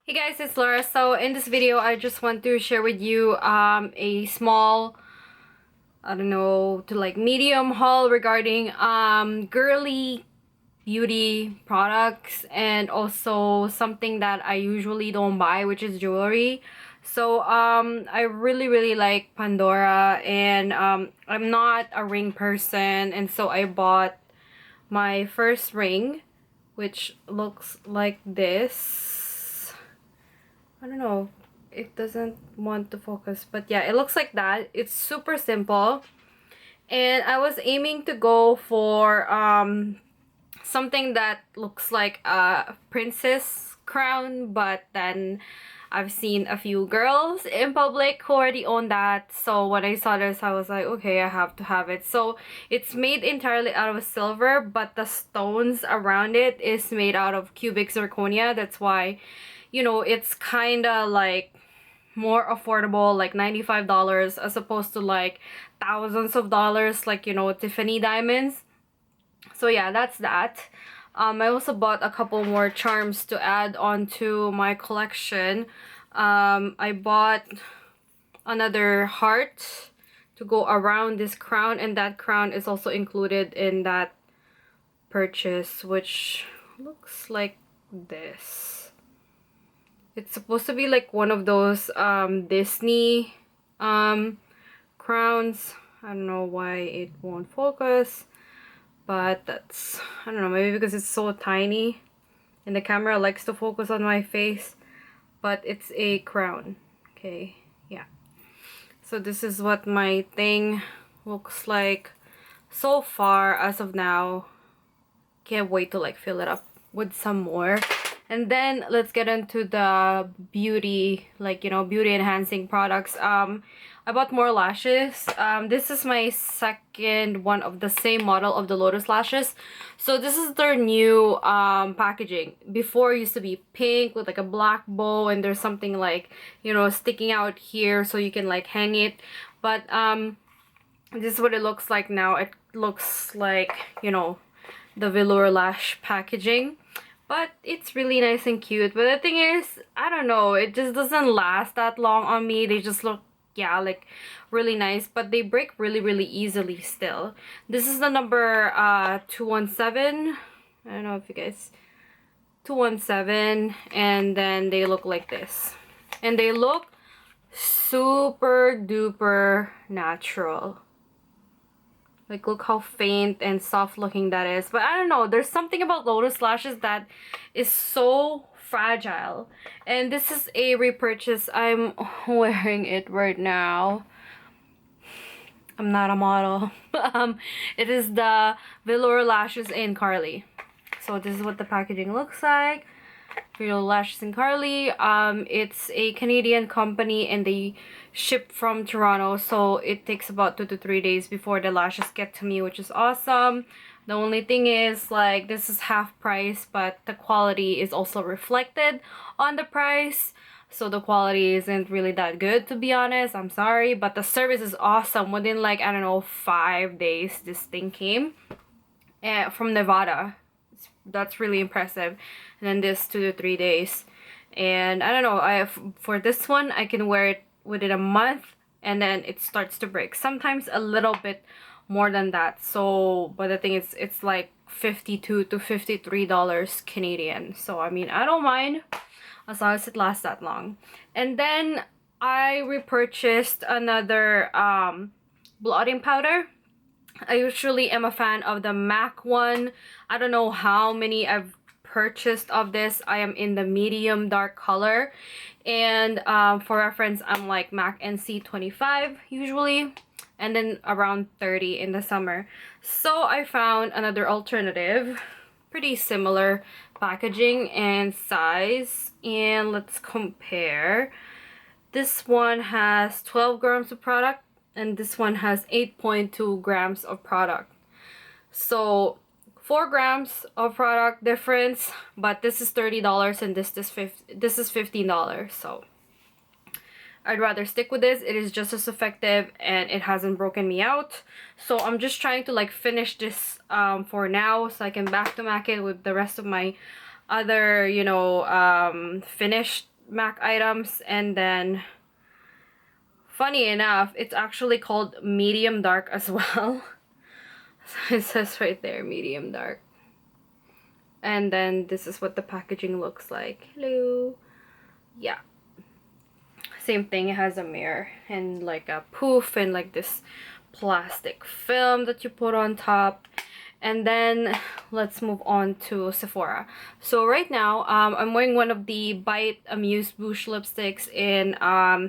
Hey guys, it's Laura. So in this video, I just want to share with you a small, I don't know, to like medium haul regarding girly beauty products and also something that I usually don't buy, which is jewelry. So I really like Pandora, and I'm not a ring person, and so I bought my first ring, which looks like this. I don't know. It doesn't want to focus. But yeah, it looks like that. It's super simple. And I was aiming to go for something that looks like a princess crown. But then I've seen a few girls in public who already own that. So when I saw this, I was like, okay, I have to have it. So it's made entirely out of silver. But the stones around it is made out of cubic zirconia. That's why, you know, it's kind of like more affordable, like $95 as opposed to like thousands of dollars, like, you know, Tiffany diamonds. So yeah, that's that. I also bought a couple more charms to add onto my collection. I bought another heart to go around this crown, and that crown is also included in that purchase, which looks like this. It's supposed to be like one of those Disney crowns. I don't know why it won't focus, but that's, I don't know, maybe because it's so tiny and the camera likes to focus on my face, but it's a crown. Okay, yeah. So this is what my thing looks like so far as of now. Can't wait to like fill it up with some more. And then let's get into the beauty, like, you know, beauty enhancing products. I bought more lashes. This is my second one of the same model of the Lotus lashes. So this is their new packaging. Before it used to be pink with like a black bow, and there's something like, you know, sticking out here so you can like hang it. But this is what it looks like now. It looks like, you know, the velour lash packaging, but it's really nice and cute. But the thing is, I don't know, it just doesn't last that long on me. They just look, yeah, like really nice, but they break really easily still. This is the number 217. I don't know if you guys, 217, and then they look like this, and they look super duper natural. Like, look how faint and soft looking that is. But I don't know, there's something about Lotus lashes that is so fragile. And this is a repurchase. I'm wearing it right now. I'm not a model. It is the velour lashes in Carly. So this is what the packaging looks like. Velour lashes in Carly. It's a Canadian company, and they ship from Toronto, so it takes about 2 to 3 days before the lashes get to me, which is awesome. The only thing is, like, this is half price, but the quality is also reflected on the price. So the quality isn't really that good, to be honest. I'm sorry, but the service is awesome. Within like, I don't know, 5 days, this thing came from Nevada. That's really impressive. And then this 2 to 3 days. And I don't know, for this one, I can wear it within a month, and then it starts to break. Sometimes a little bit more than that. So, but the thing is, it's like $52 to $53 Canadian. So, I mean, I don't mind as long as it lasts that long. And then I repurchased another blotting powder. I usually am a fan of the MAC one. I don't know how many I've purchased of this. I am in the medium dark color, and for reference, I'm like MAC NC 25 usually, and then around 30 in the summer. So I found another alternative, pretty similar packaging and size, and let's compare. This one has 12 grams of product, and this one has 8.2 grams of product. So 4 grams of product difference, but this is $30 and this is $15. So I'd rather stick with this. It is just as effective, and it hasn't broken me out. So I'm just trying to like finish this for now, so I can back to back it with the rest of my other, you know, finished MAC items. And then funny enough, it's actually called medium dark as well. So it says right there, medium dark. And then this is what the packaging looks like. Hello. Yeah. Same thing, it has a mirror and like a poof and like this plastic film that you put on top. And then let's move on to Sephora. So right now, I'm wearing one of the Bite Amuse Bouche lipsticks in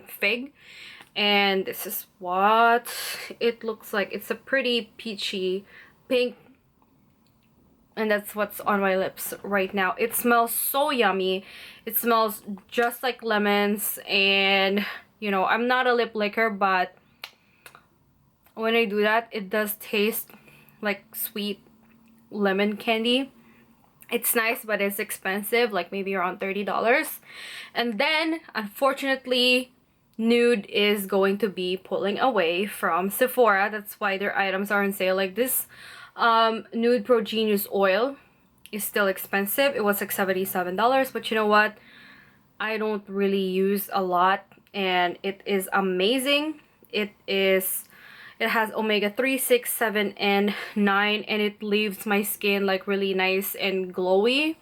Fig. And this is what it looks like. It's a pretty peachy pink. And that's what's on my lips right now. It smells so yummy. It smells just like lemons. And, you know, I'm not a lip licker, but when I do that, it does taste like sweet lemon candy. It's nice, but it's expensive, like maybe around $30. And then, unfortunately, Nude is going to be pulling away from Sephora. That's why their items are on sale. Like this Nude Pro Genius oil is still expensive. It was like $77, but you know what? I don't really use a lot, and it is amazing. It has omega-3, 6, 7, and 9, and it leaves my skin like really nice and glowy.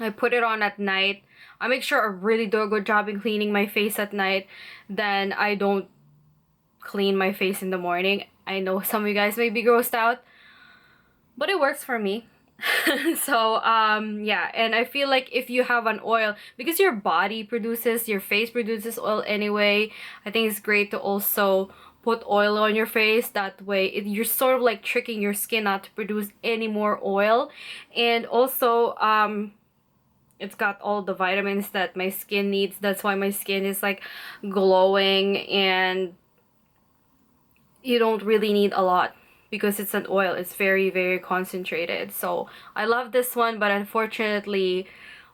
I put it on at night. I make sure I really do a good job in cleaning my face at night. Then I don't clean my face in the morning. I know some of you guys may be grossed out, but it works for me. So yeah, and I feel like if you have an oil, because your face produces oil anyway, I think it's great to also put oil on your face. That way you're sort of like tricking your skin not to produce any more oil. And also it's got all the vitamins that my skin needs. That's why my skin is like glowing, and you don't really need a lot because it's an oil. It's very, very concentrated. So I love this one, but unfortunately,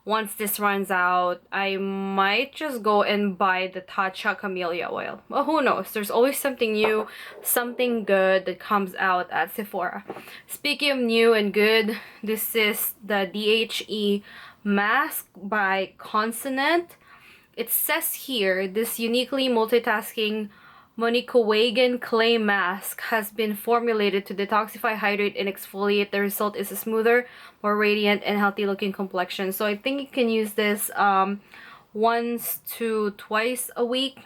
once this runs out, I might just go and buy the Tatcha Camellia oil. Well, who knows? There's always something new, something good that comes out at Sephora. Speaking of new and good, this is the DHE mask by Consonant. It says here, this uniquely multitasking Monicowegen clay mask has been formulated to detoxify, hydrate, and exfoliate. The result is a smoother, more radiant, and healthy looking complexion. So I think you can use this once to twice a week.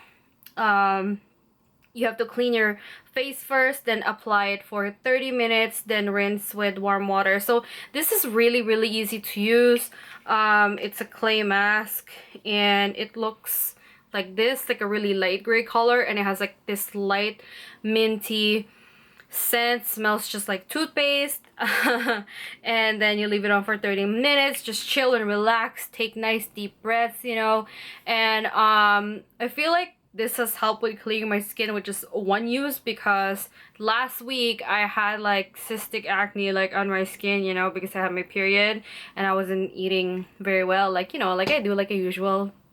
You have to clean your face first, then apply it for 30 minutes, then rinse with warm water. So this is really, really easy to use. It's a clay mask, and it looks like this, like a really light gray color, and it has like this light minty scent. Smells just like toothpaste. And then you leave it on for 30 minutes, just chill and relax, take nice deep breaths, you know. And I feel like this has helped with clearing my skin with just one use, because last week I had like cystic acne like on my skin, you know, because I had my period and I wasn't eating very well, like, you know, like I do, like I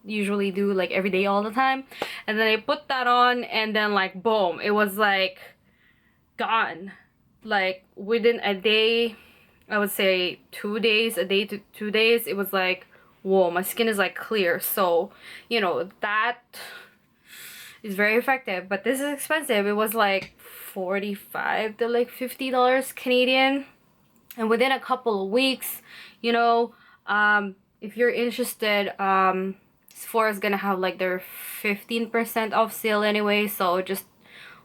usually do, like every day all the time. And then I put that on, and then like boom, it was like gone. Like within a day, I would say 2 days, a day to 2 days, it was like, whoa, my skin is like clear. So, you know, that is very effective, but this is expensive. It was like $45 to like $50 Canadian. And within a couple of weeks, you know, if you're interested, Sephora is gonna have like their 15% off sale anyway, so just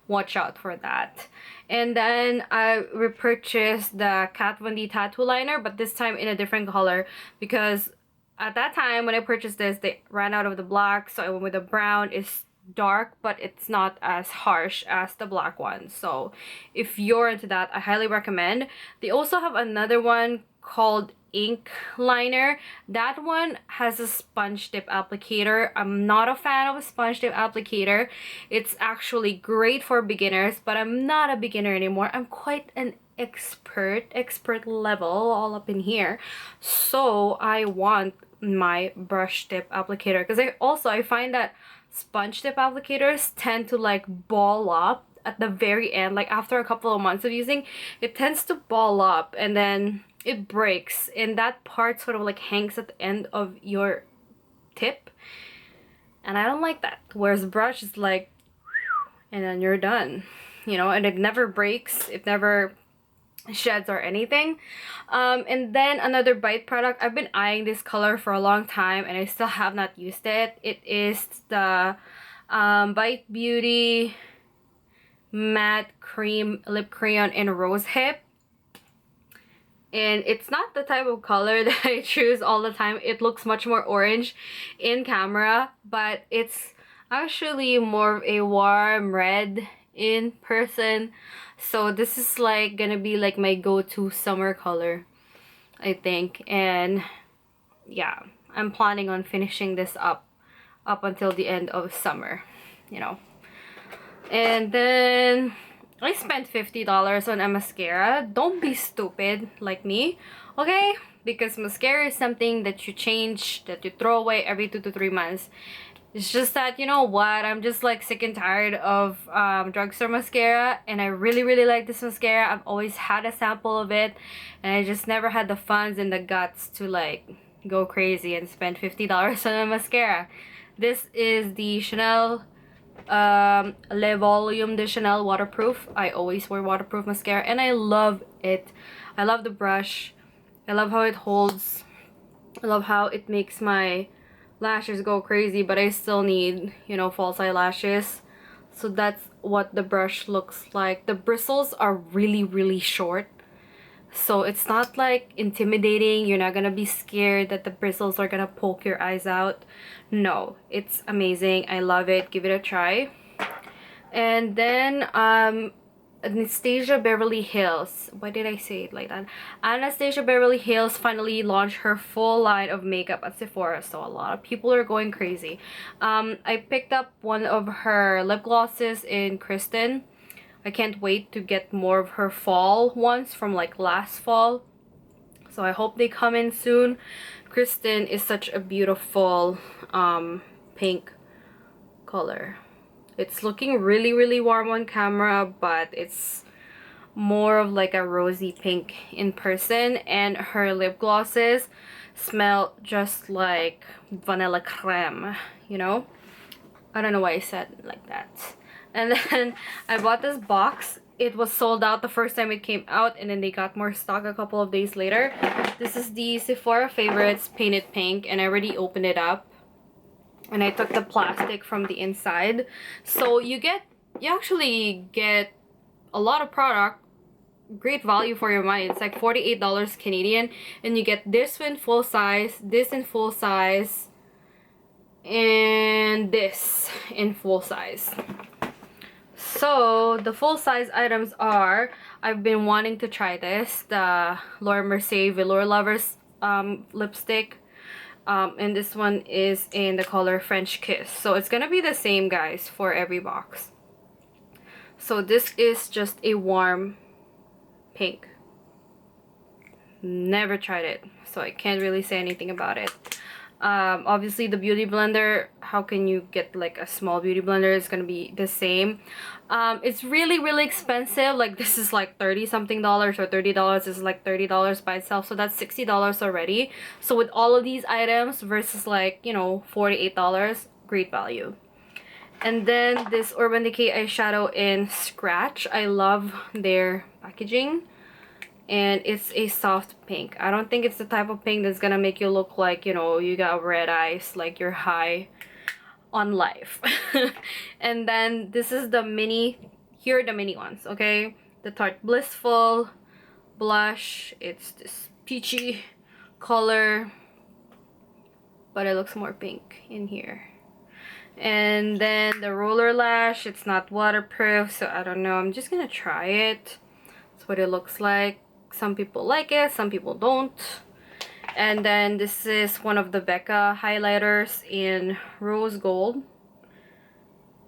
watch out for that. And then I repurchased the Kat Von D tattoo liner, but this time in a different color, because at that time when I purchased this, they ran out of the black, so I went with the brown. It's dark, but it's not as harsh as the black one. So if you're into that, I highly recommend. They also have another one called Ink Liner. That one has a sponge tip applicator. I'm not a fan of a sponge tip applicator. It's actually great for beginners, but I'm not a beginner anymore. I'm quite an expert level all up in here. So I want my brush tip applicator, because I find that sponge tip applicators tend to like ball up at the very end. Like after a couple of months of using, it tends to ball up and then it breaks, and that part sort of like hangs at the end of your tip, and I don't like that. Whereas brush is like, and then you're done, you know, and it never breaks, it never sheds or anything. And then another Bite product, I've been eyeing this color for a long time and I still have not used it. It is the Bite Beauty Matte Cream Lip Crayon in Rose Hip. And it's not the type of color that I choose all the time. It looks much more orange in camera, but it's actually more of a warm red in person. So this is like gonna be like my go-to summer color, I think. And yeah, I'm planning on finishing this up until the end of summer, you know. And then I spent $50 on a mascara. Don't be stupid like me, okay? Because mascara is something that you change, that you throw away every 2 to 3 months. It's just that, you know what, I'm just like sick and tired of drugstore mascara, and I really like this mascara. I've always had a sample of it, and I just never had the funds and the guts to like go crazy and spend $50 on a mascara. This is the Chanel Le Volume de Chanel waterproof. I always wear waterproof mascara and I love it. I love the brush. I love how it holds. I love how it makes my lashes go crazy, but I still need, you know, false eyelashes. So that's what the brush looks like. The bristles are really short, so it's not like intimidating. You're not gonna be scared that the bristles are gonna poke your eyes out. No, it's amazing. I love it. Give it a try. And then Anastasia Beverly Hills. Why did I say it like that? Anastasia Beverly Hills finally launched her full line of makeup at Sephora, so a lot of people are going crazy. I picked up one of her lip glosses in Kristen. I can't wait to get more of her fall ones from like last fall. So I hope they come in soon. Kristen is such a beautiful pink color. It's looking really warm on camera, but it's more of like a rosy pink in person. And her lip glosses smell just like vanilla creme, you know? I don't know why I said it like that. And then I bought this box. It was sold out the first time it came out, and then they got more stock a couple of days later. This is the Sephora Favorites Painted Pink, and I already opened it up. And I took the plastic from the inside. So you actually get a lot of product, great value for your money. It's like $48 Canadian, and you get this in full size, this in full size, and this in full size. So the full size items are, I've been wanting to try this, the Laura Mercier Velour Lovers lipstick. And this one is in the color French Kiss. So it's gonna be the same, guys, for every box. So this is just a warm pink. Never tried it, so I can't really say anything about it. Obviously the beauty blender, how can you get like a small beauty blender? It's gonna be the same. It's really expensive. Like this is like 30 something dollars, or $30. This is like $30 by itself, so that's $60 already. So with all of these items versus like, you know, $48, great value. And then this Urban Decay eyeshadow in Scratch. I love their packaging. And it's a soft pink. I don't think it's the type of pink that's gonna make you look like, you know, you got red eyes, like you're high on life. And then this is the mini. Here are the mini ones, okay? The Tarte Blissful blush. It's this peachy color, but it looks more pink in here. And then the Roller Lash. It's not waterproof, so I don't know. I'm just gonna try it. That's what it looks like. Some people like it, some people don't. And then this is one of the Becca highlighters in Rose Gold.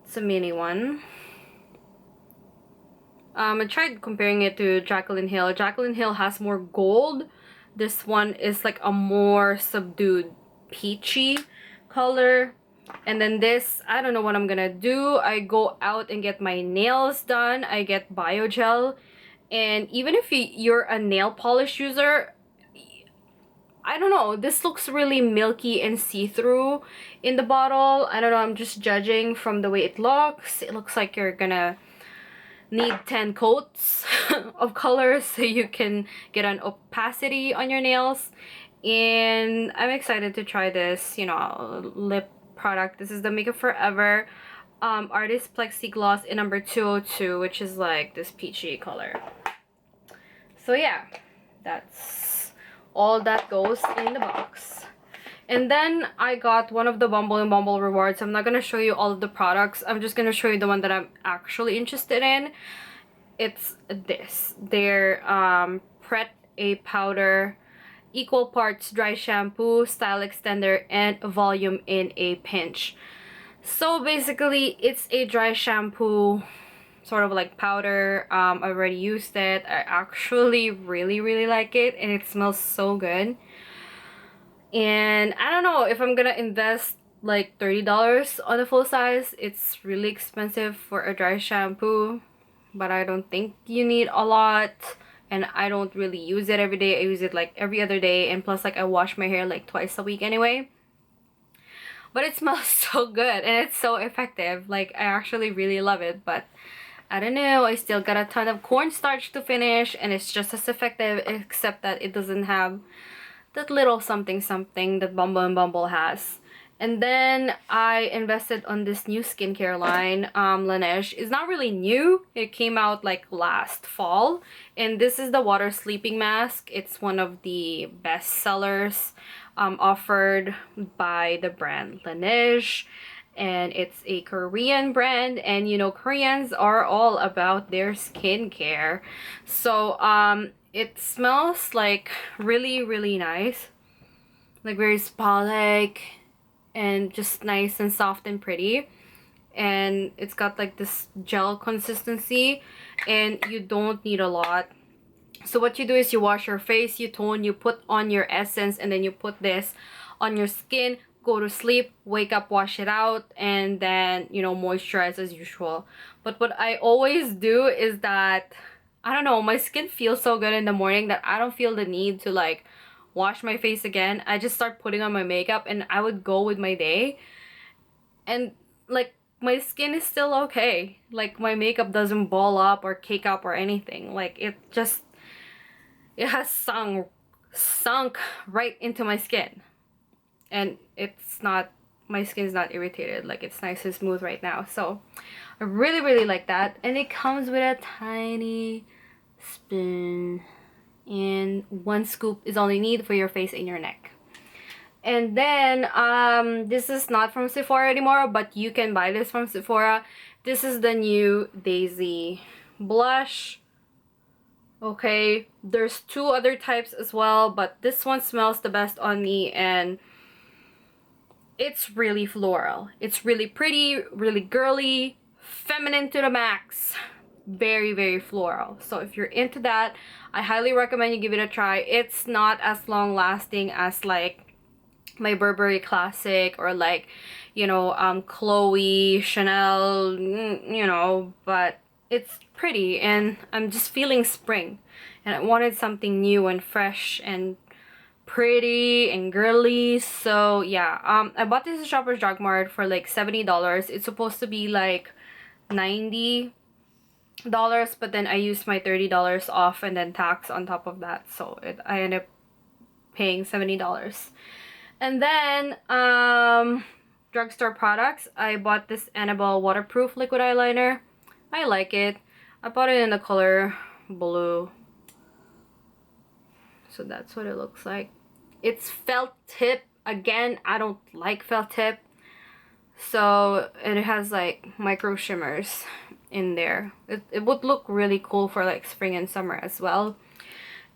It's a mini one. I tried comparing it to Jaclyn Hill. Jaclyn Hill has more gold. This one is like a more subdued peachy color. And then this, I don't know what I'm gonna do. I go out and get my nails done. I get Biogel. And even if you're a nail polish user, I don't know, this looks really milky and see-through in the bottle. I don't know, I'm just judging from the way it looks. It looks like you're gonna need 10 coats of colors so you can get an opacity on your nails. And I'm excited to try this, you know, lip product. This is the Makeup Forever Artist Plexi Gloss in number 202, which is like this peachy color. So yeah, that's all that goes in the box. And then I got one of the Bumble and Bumble rewards. I'm not going to show you all of the products. I'm just going to show you the one that I'm actually interested in. It's this. Their Pret A powder, equal parts dry shampoo, style extender, and volume in a pinch. So basically, it's a dry shampoo, sort of like powder. I already used it. I actually really like it, and it smells so good. And I don't know if I'm gonna invest like $30 on a full size. It's really expensive for a dry shampoo, but I don't think you need a lot, and I don't really use it every day. I use it like every other day, and plus like I wash my hair like twice a week anyway. But it smells so good and it's so effective. Like, I actually really love it, but I don't know, I still got a ton of cornstarch to finish, and it's just as effective, except that it doesn't have that little something that Bumble and Bumble has. And then I invested on this new skincare line, Laneige. It's not really new. It came out like last fall. And this is the water sleeping mask. It's one of the best sellers offered by the brand Laneige. And it's a Korean brand, and you know, Koreans are all about their skincare. So it smells like really nice, like very spa-like, and just nice and soft and pretty. And it's got like this gel consistency, and you don't need a lot. So what you do is you wash your face, you tone, you put on your essence, and then you put this on your skin, go to sleep, wake up, wash it out, and then, you know, moisturize as usual. But what I always do is that, I don't know, my skin feels so good in the morning that I don't feel the need to like wash my face again. I just start putting on my makeup and I would go with my day, and like my skin is still okay. Like, my makeup doesn't ball up or cake up or anything. Like, it has sunk right into my skin. And it's not, my skin is not irritated. Like, it's nice and smooth right now. So I really like that. And it comes with a tiny spoon, and 1 scoop is all you need for your face and your neck. And then this is not from Sephora anymore, but you can buy this from Sephora. This is the new Daisy blush. Okay, there's 2 other types as well, but this one smells the best on me, and it's really floral. It's really pretty, really girly, feminine to the max. Very floral. So if you're into that, I highly recommend you give it a try. It's not as long lasting as like my Burberry Classic or like, you know, Chloe, Chanel, you know, but it's pretty, and I'm just feeling spring, and I wanted something new and fresh and pretty and girly. So yeah, I bought this at Shoppers Drug Mart for like $70. It's supposed to be like $90, but then I used my $30 off and then tax on top of that, so I ended up paying $70. And then drugstore products, I bought this Annabelle waterproof liquid eyeliner. I like it. I bought it in the color blue, so that's what it looks like. It's felt tip. Again, I don't like felt tip, so it has like micro shimmers in there. It would look really cool for like spring and summer as well.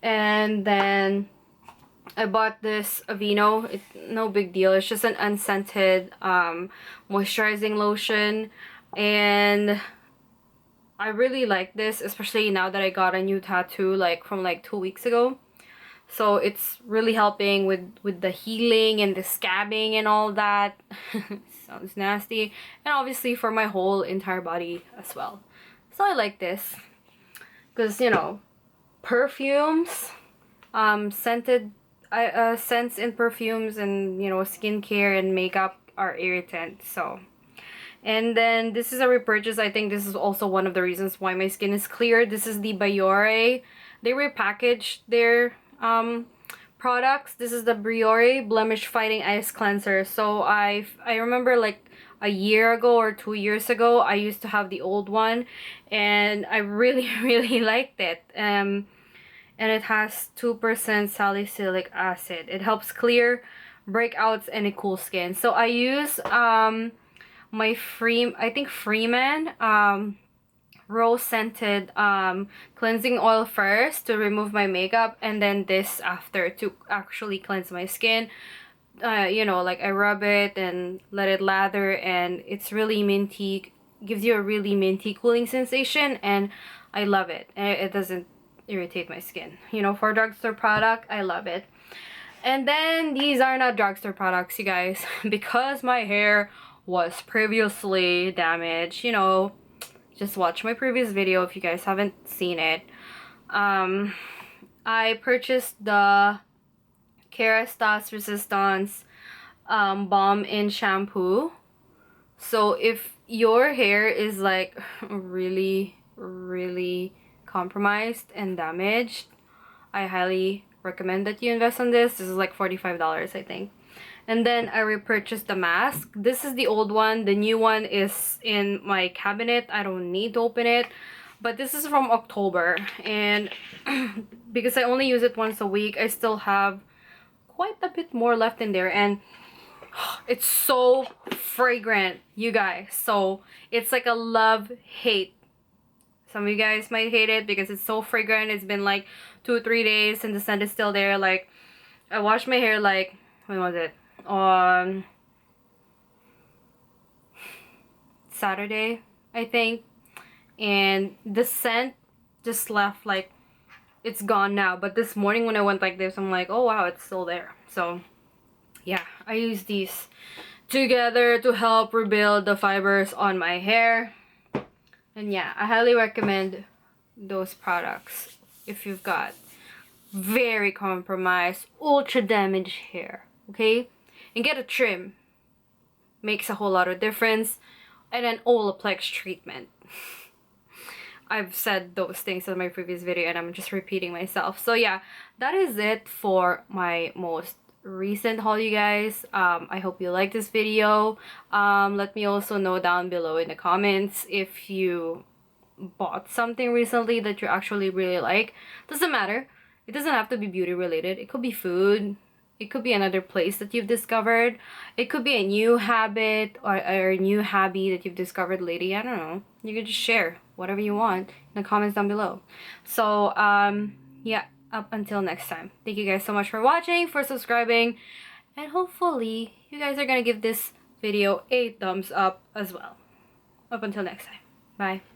And then I bought this Aveeno. It's no big deal. It's just an unscented moisturizing lotion, and I really like this, especially now that I got a new tattoo like from like 2 weeks ago. So it's really helping with the healing and the scabbing and all that. Sounds nasty. And obviously for my whole entire body as well. So I like this because, you know, perfumes, scented scents and perfumes and, you know, skincare and makeup are irritant. So, and then this is a repurchase. I think this is also one of the reasons why my skin is clear. This is the Biore. They repackaged their products. This is the Biore Blemish Fighting Ice Cleanser. So I remember like a year ago or 2 years ago, I used to have the old one, and I really really liked it. And it has 2% salicylic acid. It helps clear breakouts and a cool skin. So I use my Freeman rose scented cleansing oil first to remove my makeup, and then this after to actually cleanse my skin. You know, like I rub it and let it lather, and it's really minty, gives you a really minty cooling sensation, and I love it. And it doesn't irritate my skin. You know, for a drugstore product, I love it. And then these are not drugstore products, you guys, because my hair was previously damaged. You know, just watch my previous video if you guys haven't seen it. I purchased the Kerastase Resistance Balm in Shampoo. So if your hair is like really compromised and damaged, I highly recommend that you invest on this. This is like $45, I think. And then I repurchased the mask. This is the old one. The new one is in my cabinet. I don't need to open it. But this is from October. And because I only use it once a week, I still have quite a bit more left in there. And it's so fragrant, you guys. So it's like a love-hate. Some of you guys might hate it because it's so fragrant. It's been like 2 or 3 days and the scent is still there. Like, I washed my hair like, when was it? On Saturday, I think, and the scent just left, like it's gone now. But this morning when I went like this, I'm like, oh wow, it's still there. So yeah, I use these together to help rebuild the fibers on my hair. And yeah, I highly recommend those products if you've got very compromised, ultra damaged hair. Okay, and get a trim. Makes a whole lot of difference. And an Olaplex treatment. I've said those things in my previous video and I'm just repeating myself. So yeah, that is it for my most recent haul, you guys. I hope you like this video. Let me also know down below in the comments if you bought something recently that you actually really like. Doesn't matter. It doesn't have to be beauty related. It could be food. It could be another place that you've discovered. It could be a new habit or a new hobby that you've discovered lately. I don't know. You can just share whatever you want in the comments down below. So, yeah, up until next time. Thank you guys so much for watching, for subscribing, and hopefully you guys are gonna give this video a thumbs up as well. Up until next time. Bye.